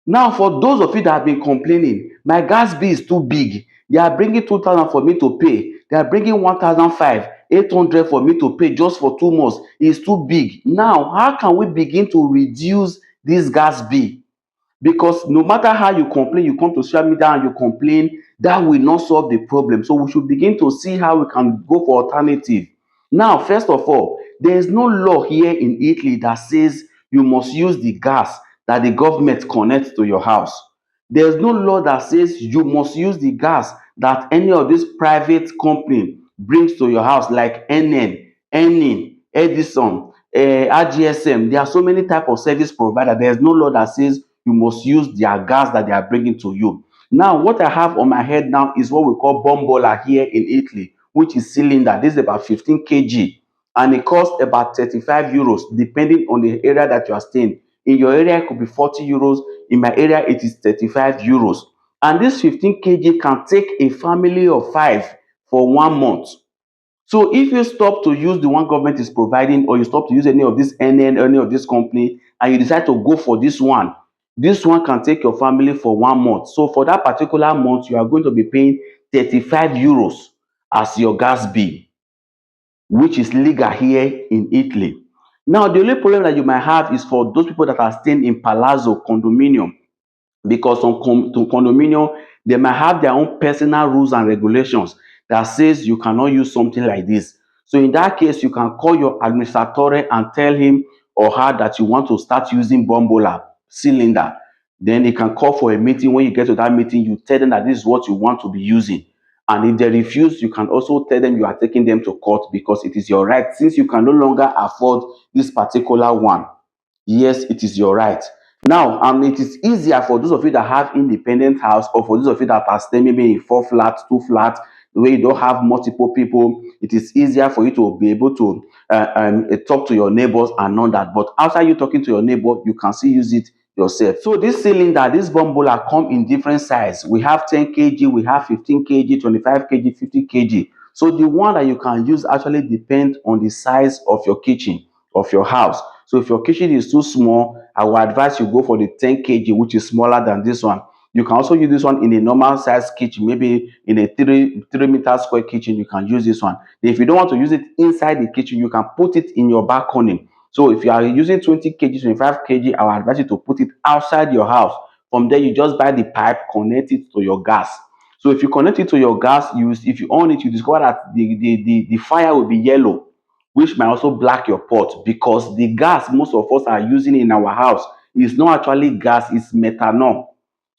Now, for those of you that have been complaining, my gas bill is too big. They are bringing 2,000 for me to pay. They are bringing 1,500, 800 for me to pay just for 2 months. It's too big. Now, how can we begin to reduce this gas bill? Because no matter how you complain, you come to social media and you complain, that will not solve the problem. So we should begin to see how we can go for alternative. Now, first of all, there is no law here in Italy that says you must use the gas that the government connects to your house. There is no law that says you must use the gas that any of these private company brings to your house, like Enin, Edison, RGSM. There are so many type of service provider. There is no law that says you must use their gas that they are bringing to you. Now, what I have on my head now is what we call bombola here in Italy, which is cylinder. This is about 15 kg, and it costs about 35 euros, depending on the area that you are staying. In your area, it could be 40 euros. In my area, it is 35 euros. And this 15 kg can take a family of 5 for 1 month. So if you stop to use the one government is providing, or you stop to use any of this NN, any of this company, and you decide to go for this one can take your family for 1 month. So for that particular month, you are going to be paying 35 euros as your gas bill, which is legal here in Italy. Now, the only problem that you might have is for those people that are staying in palazzo condominium, because on condominium, they might have their own personal rules and regulations that says you cannot use something like this. So in that case, you can call your administrator and tell him or her that you want to start using bombola cylinder. Then they can call for a meeting. When you get to that meeting, you tell them that this is what you want to be using. And if they refuse, you can also tell them you are taking them to court, because it is your right, since you can no longer afford this particular one. Yes, it is your right. Now, it is easier for those of you that have independent house, or for those of you that are staying maybe in 4 flats, 2 flats, where you don't have multiple people. It is easier for you to be able to talk to your neighbors and all that. But after you talking to your neighbor, you can still use it yourself. So this cylinder, this bombola, come in different size. We have 10 kg, we have 15 kg, 25 kg, 50 kg. So the one that you can use actually depends on the size of your kitchen, of your house. So if your kitchen is too small, I will advise you go for the 10 kg, which is smaller than this one. You can also use this one in a normal size kitchen, maybe in a 3 meter square kitchen. You can use this one. If you don't want to use it inside the kitchen, you can put it in your balcony. So if you are using 20 kg, 25 kg, I will advise you to put it outside your house. From there, you just buy the pipe, connect it to your gas. So if you connect it to your gas, if you on it, you discover that the fire will be yellow, which might also black your pot, because the gas most of us are using in our house is not actually gas, it's methanol.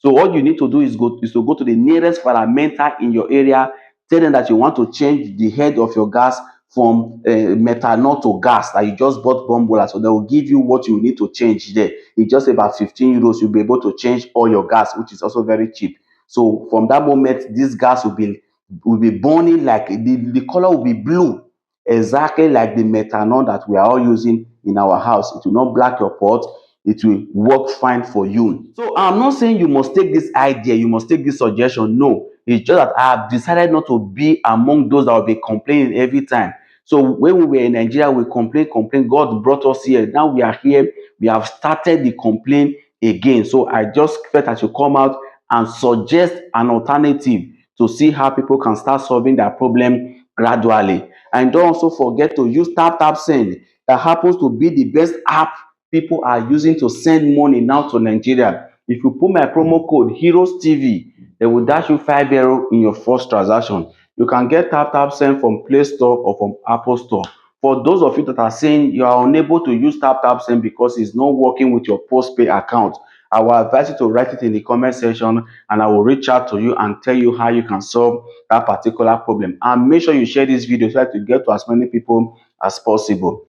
So what you need to do is to go to the nearest fermenter in your area, tell them that you want to change the head of your gas from methanol to gas that you just bought bombola. So they will give you what you need to change there. It's just about 15 euros. You'll be able to change all your gas, which is also very cheap. So from that moment, this gas will be burning, like the color will be blue, exactly like the methanol that we are all using in our house. It will not black your pot. It will work fine for you. So I'm not saying you must take this idea, you must take this suggestion. No, it's just that I have decided not to be among those that will be complaining every time. So when we were in Nigeria, we complain. God brought us here. Now we are here. We have started the complaint again. So I just felt I should come out and suggest an alternative to see how people can start solving their problem gradually. And don't also forget to use TapTapSend. That happens to be the best app people are using to send money now to Nigeria. If you put my promo code Heroes TV, they will dash you €5 in your first transaction. You can get TapTapSend from Play Store or from Apple Store. For those of you that are saying you are unable to use TapTapSend because it's not working with your postpay account, I will advise you to write it in the comment section, and I will reach out to you and tell you how you can solve that particular problem. And make sure you share this video so that you get to as many people as possible.